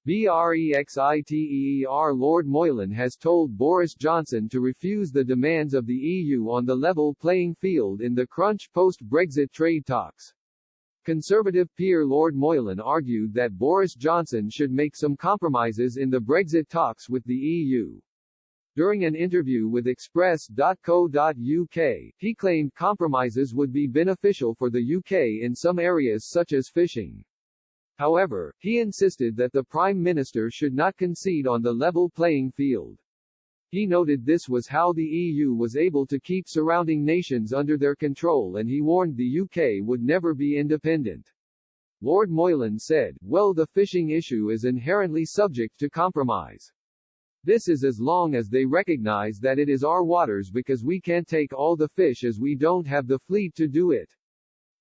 Brexiteer Lord Moylan has told Boris Johnson to refuse the demands of the EU on the level playing field in the crunch post-Brexit trade talks. Conservative peer Lord Moylan argued that Boris Johnson should make some compromises in the Brexit talks with the EU. During an interview with Express.co.uk, he claimed compromises would be beneficial for the UK in some areas such as fishing. However, he insisted that the Prime Minister should not concede on the level playing field. He noted this was how the EU was able to keep surrounding nations under their control, and he warned the UK would never be independent. Lord Moylan said, "Well, the fishing issue is inherently subject to compromise. This is as long as they recognize that it is our waters, because we can't take all the fish as we don't have the fleet to do it.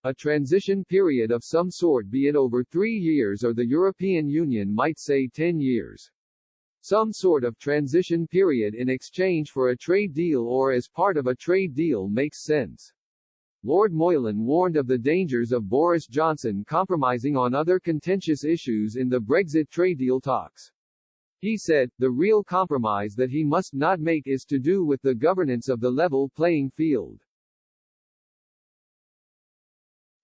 A transition period of some sort, be it over 3 years or the European Union might say 10 years. Some sort of transition period in exchange for a trade deal or as part of a trade deal makes sense." Lord Moylan warned of the dangers of Boris Johnson compromising on other contentious issues in the Brexit trade deal talks. He said, "The real compromise that he must not make is to do with the governance of the level playing field.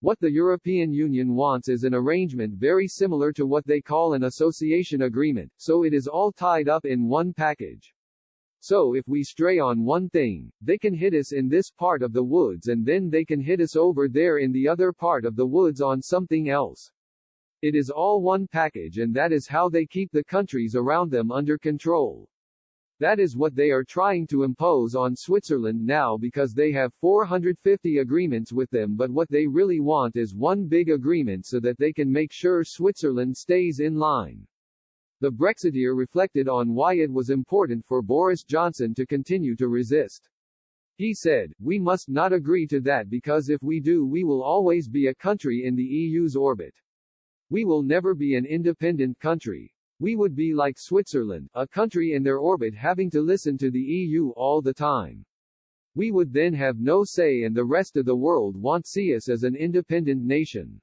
What the European Union wants is an arrangement very similar to what they call an association agreement, so it is all tied up in one package. So if we stray on one thing, they can hit us in this part of the woods and then they can hit us over there in the other part of the woods on something else. It is all one package, and that is how they keep the countries around them under control. That is what they are trying to impose on Switzerland now, because they have 450 agreements with them, but what they really want is one big agreement so that they can make sure Switzerland stays in line." The Brexiteer reflected on why it was important for Boris Johnson to continue to resist. He said, "We must not agree to that, because if we do, we will always be a country in the EU's orbit. We will never be an independent country. We would be like Switzerland, a country in their orbit having to listen to the EU all the time. We would then have no say, and the rest of the world won't see us as an independent nation."